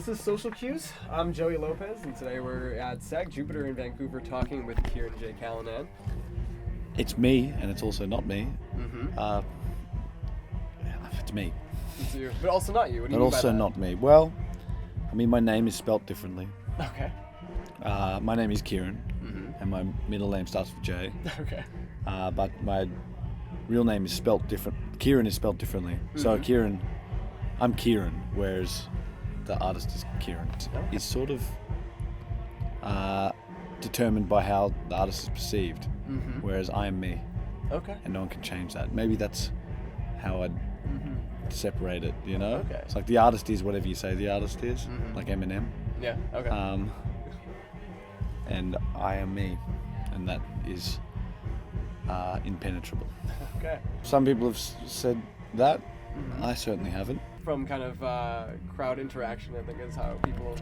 This is Social Cues. I'm Joey Lopez, and today we're at SEG Jupiter in Vancouver talking with Kirin J. Callinan. It's me, and it's also not me. Mm-hmm. It's me. It's you, but also not you. What do you But mean by also that? not me. Well, I mean, my name is spelt differently. Okay. My name is Kirin, Mm-hmm. and my middle name starts with J. Okay. But my real name is spelt different. Kirin is spelt differently. So Mhm. I'm Kirin, whereas the artist is Kirin. Okay. It's sort of determined by how the artist is perceived, Mm-hmm. whereas I am me, Okay. and no one can change that. Maybe that's how I'd Mm-hmm. separate it, you know? Okay. It's like the artist is whatever you say the artist is, Mhm. like Eminem. Yeah. Okay. And I am me, and that is impenetrable. Okay. Some people have said that. Mhm. I certainly haven't. From kind of crowd interaction, I think is how people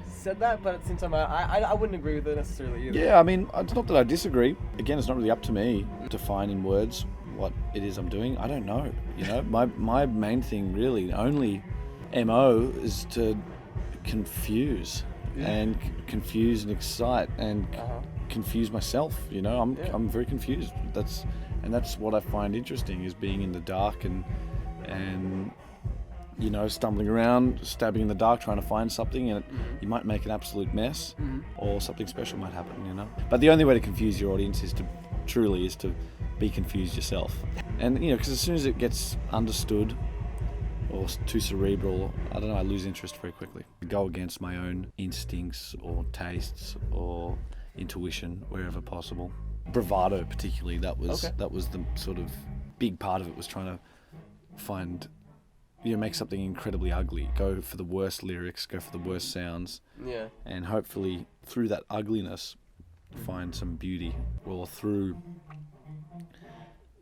said that. But at the same time, I wouldn't agree with it necessarily either. Yeah, I mean, it's not that I disagree. Again, it's not really up to me to define in words what it is I'm doing. I don't know. You know, my main thing really, only MO is to confuse and confuse and excite and confuse myself. You know, I'm very confused. That's what I find interesting, is being in the dark and you know, stumbling around, stabbing in the dark, trying to find something, and you might make an absolute mess, or something special might happen, you know. But the only way to confuse your audience is to be confused yourself. And, you know, because as soon as it gets understood or too cerebral, I don't know, I lose interest very quickly. I go against my own instincts or tastes or intuition wherever possible. Bravado particularly, that was the sort of big part of it, was trying to find, you know, make something incredibly ugly, go for the worst lyrics, go for the worst sounds, and hopefully through that ugliness find some beauty, or through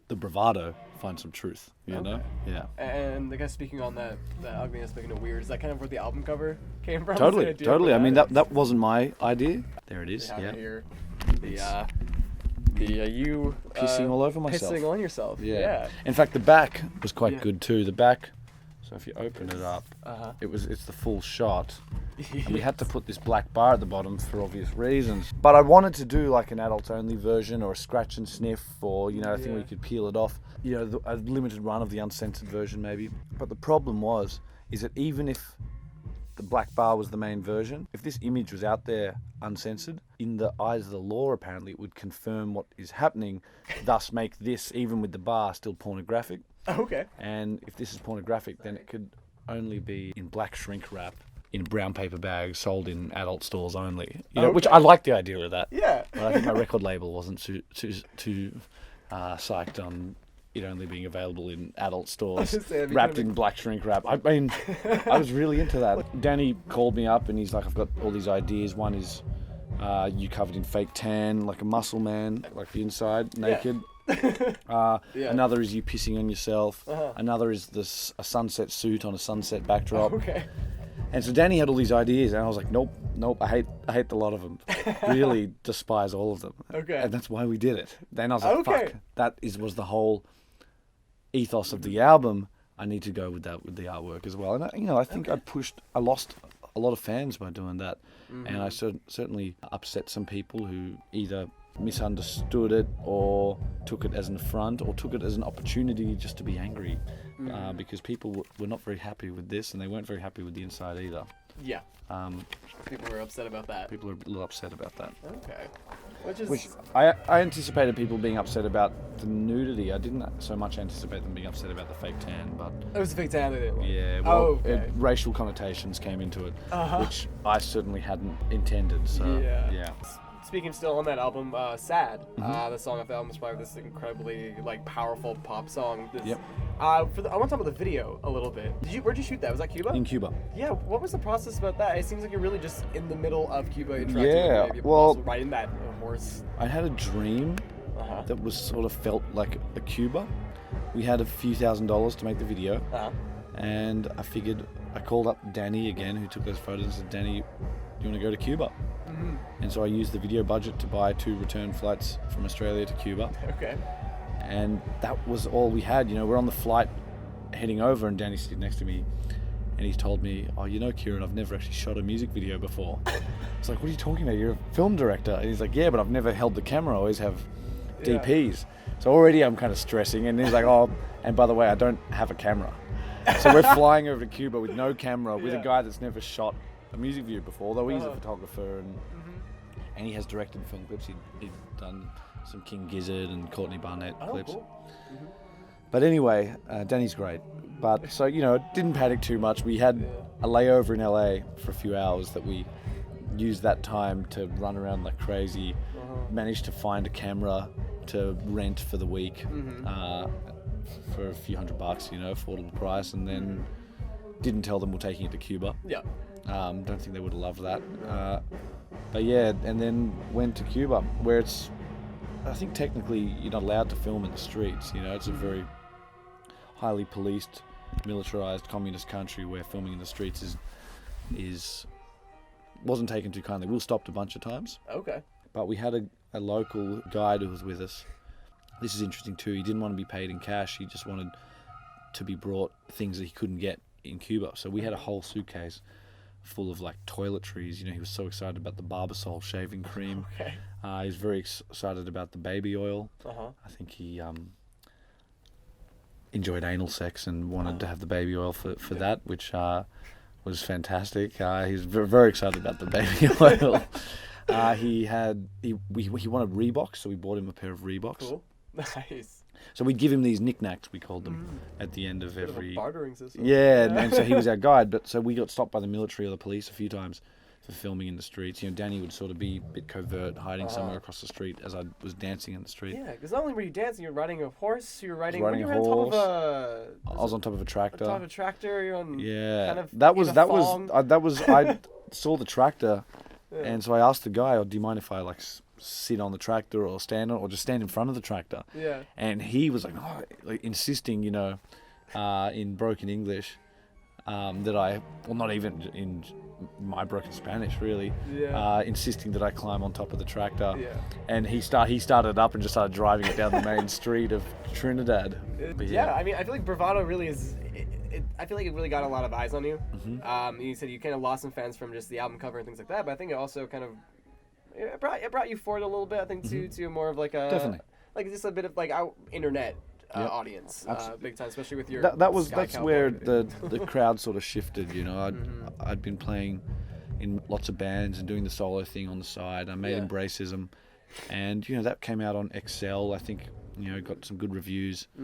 the bravado find some truth, you know? Yeah. And I guess speaking on that ugliness, making it weird, is that kind of where the album cover came from? Totally. I mean, that wasn't my idea. There it is. Yeah. Here, you pissing all over myself. Pissing on yourself. Yeah. In fact, the back was quite good too. The back. So if you open it up, it's the full shot. And we had to put this black bar at the bottom for obvious reasons. But I wanted to do like an adult-only version, or a scratch and sniff, or, you know, I think we could peel it off. You know, a limited run of the uncensored version maybe. But the problem is that even if the black bar was the main version, if this image was out there uncensored, in the eyes of the law apparently it would confirm what is happening, thus make this, even with the bar, still pornographic. Okay. And if this is pornographic, then it could only be in black shrink wrap, in brown paper bags, sold in adult stores only. You know, which I like the idea of that. Yeah. But I think my record label wasn't too psyched on it only being available in adult stores, wrapped in black shrink wrap. I mean, I was really into that. Danny called me up and he's like, I've got all these ideas. One is you covered in fake tan, like a muscle man, like the inside, naked. Another is you pissing on yourself. Another is a sunset suit on a sunset backdrop. Okay. And so Danny had all these ideas, and I was like, nope, I hate the lot of them. Really despise all of them. Okay. And that's why we did it. Then I was like, fuck, that was the whole ethos of the album. I need to go with that, with the artwork as well. And I think I lost a lot of fans by doing that, and I certainly upset some people who either misunderstood it or took it as an affront or took it as an opportunity just to be angry, because people were not very happy with this, and they weren't very happy with the inside either. Yeah. People were upset about that. People were a little upset about that. Okay. Which I anticipated people being upset about the nudity. I didn't so much anticipate them being upset about the fake tan, but it was the fake tan they didn't like. Yeah. Well, racial connotations came into it, which I certainly hadn't intended. So yeah. Speaking still on that album, Sad, the song off the album is probably this incredibly powerful pop song. I want to talk about the video a little bit. Where'd you shoot that? Was that Cuba? In Cuba. Yeah. What was the process about that? It seems like you're really just in the middle of Cuba interacting with people, riding that horse. I had a dream that was sort of felt like a Cuba. We had a few $1,000s to make the video, and I called up Danny again, who took those photos, and said, Danny, do you want to go to Cuba? And so I used the video budget to buy 2 return flights from Australia to Cuba. Okay. And that was all we had. You know, we're on the flight heading over, and Danny's sitting next to me, and he told me, "Oh, you know, Kirin, I've never actually shot a music video before." I was like, "What are you talking about? You're a film director." And he's like, "Yeah, but I've never held the camera. I always have DPs." So already I'm kind of stressing, and he's like, "Oh, and by the way, I don't have a camera." So we're flying over to Cuba with no camera, with a guy that's never shot a music video before, although he's a photographer, and he has directed film clips. He'd done some King Gizzard and Courtney Barnett clips. Cool. But anyway, Danny's great. But so, didn't panic too much. We had a layover in LA for a few hours that we used that time to run around like crazy. Managed to find a camera to rent for the week for a few $100, affordable price, and then didn't tell them we're taking it to Cuba. Yeah. Don't think they would have loved that. But yeah, and then went to Cuba, where I think technically you're not allowed to film in the streets. It's a very highly policed, militarized communist country where filming in the streets wasn't taken too kindly. We were stopped a bunch of times. Okay. But we had a local guide who was with us. This is interesting too. He didn't want to be paid in cash. He just wanted to be brought things that he couldn't get in Cuba. So we had a whole suitcase full of like toiletries. He was so excited about the Barbasol shaving cream. Okay. He was very excited about the baby oil. I think he enjoyed anal sex and wanted to have the baby oil for that, which was fantastic. He was very excited about the baby oil. He wanted Reeboks, so we bought him a pair of Reeboks. Cool. Nice. So we'd give him these knickknacks, we called them, at the end of every... bartering system. Yeah, and so he was our guide. But so we got stopped by the military or the police a few times for filming in the streets. Danny would sort of be a bit covert, hiding somewhere across the street as I was dancing in the street. Yeah, because not only were you dancing, you were riding a horse, you were riding a horse. I was on top of a tractor. On top of a tractor, you're on... Yeah, kind of I saw the tractor, and so I asked the guy, "Do you mind if I sit on the tractor or stand on, or just stand in front of the tractor?" Yeah. And he was insisting, in broken English, that not even in my broken Spanish really, insisting that I climb on top of the tractor. Yeah. And he started up and just started driving it down the main street of Trinidad. I mean, I feel like Bravado really is... I feel like it really got a lot of eyes on you. You said you kind of lost some fans from just the album cover and things like that, but I think it also kind of it brought you forward a little bit. I think to more of like a definitely just a bit of like our internet audience, big time, especially with your that's where the crowd sort of shifted. I'd been playing in lots of bands and doing the solo thing on the side. I made Embracism, and that came out on Excel. I think got some good reviews. I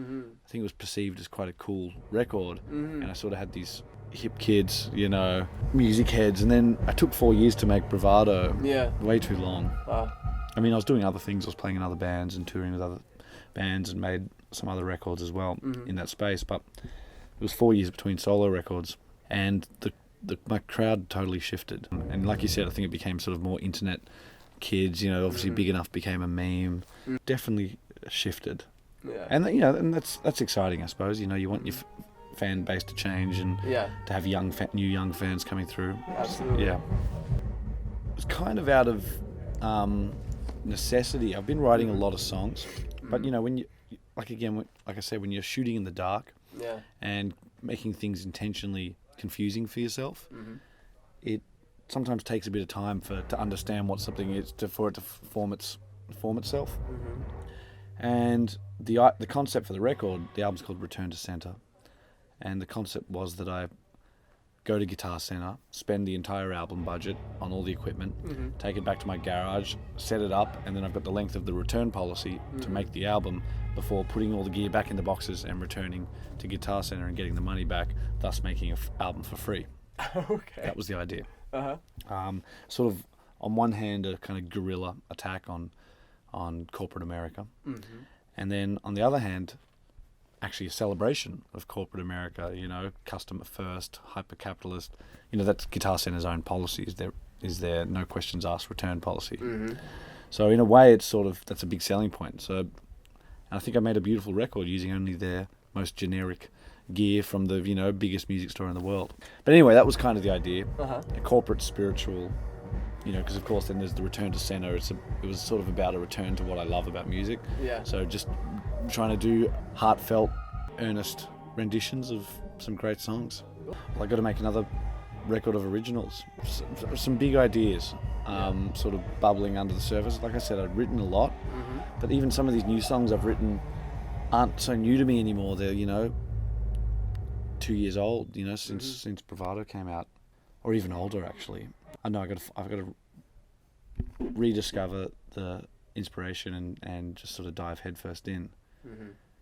think it was perceived as quite a cool record, and I sort of had these hip kids, music heads, and then I took 4 years to make Bravado. Yeah. Way too long. Wow. I mean, I was doing other things. I was playing in other bands and touring with other bands and made some other records as well in that space, but it was 4 years between solo records, and my crowd totally shifted. And like you said, I think it became sort of more internet kids, obviously Big Enough became a meme. Definitely shifted. Yeah. And and that's exciting, I suppose. You want your fan base to change and to have new young fans coming through. Absolutely. Yeah. It was kind of out of necessity. I've been writing a lot of songs, but when you like I said, when you're shooting in the dark and making things intentionally confusing for yourself, it sometimes takes a bit of time to understand what something is for it to form itself. And the concept for the record, the album's called Return to Center, and the concept was that I go to Guitar Center, spend the entire album budget on all the equipment, take it back to my garage, set it up, and then I've got the length of the return policy to make the album before putting all the gear back in the boxes and returning to Guitar Center and getting the money back, thus making an album for free. Okay. That was the idea. Sort of, on one hand, a kind of guerrilla attack on corporate America, and then on the other hand, actually a celebration of corporate America. Customer first, hyper capitalist. That's Guitar Center's own policy. Is there no questions asked return policy? So in a way, it's sort of that's a big selling point. So I think I made a beautiful record using only their most generic gear from the biggest music store in the world. But anyway, that was kind of the idea. A corporate spiritual. Because of course then there's the Return to Center. It was sort of about a return to what I love about music. Yeah. So just trying to do heartfelt, earnest renditions of some great songs. Well, I got to make another record of originals. Some big ideas, sort of bubbling under the surface. Like I said, I've written a lot, but even some of these new songs I've written aren't so new to me anymore. They're 2 years old. Since Bravado came out, or even older actually. I know I've got to rediscover the inspiration and just sort of dive headfirst in.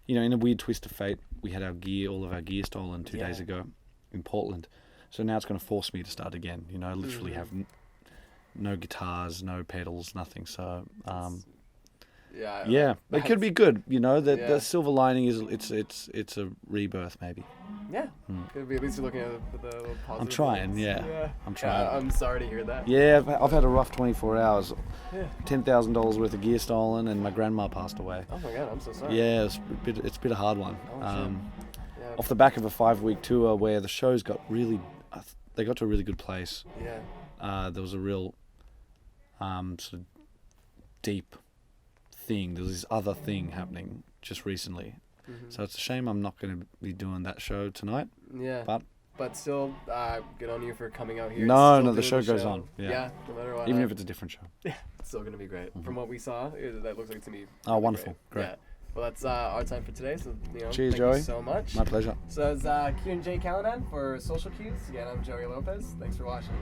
In a weird twist of fate, we had all of our gear stolen 2 days ago in Portland. So now it's going to force me to start again. Literally have no guitars, no pedals, nothing. So, it could be good. The silver lining is it's a rebirth maybe. Yeah, could be. At least you're looking at the positive. I'm trying. things. I'm trying. I'm sorry to hear that. Yeah, I've had a rough 24 hours. $10,000 worth of gear stolen, and my grandma passed away. Oh my God, I'm so sorry. Yeah, it's been a hard one. Sure. Off the back of a 5-week tour where the shows got they got to a really good place. There was a real sort of deep thing. There was this other thing happening just recently. So it's a shame I'm not going to be doing that show tonight. But still, good on you for coming out here. No, the show goes on. Yeah, no matter what. Even if it's a different show. Yeah, it's still going to be great. From what we saw, that looks like to me. Oh, wonderful. Great. Yeah. Well, that's our time for today. So, cheers, thank Joey. you so much. My pleasure. So, it's Kirin J. Callinan for Social Cues. Again, I'm Joey Lopez. Thanks for watching.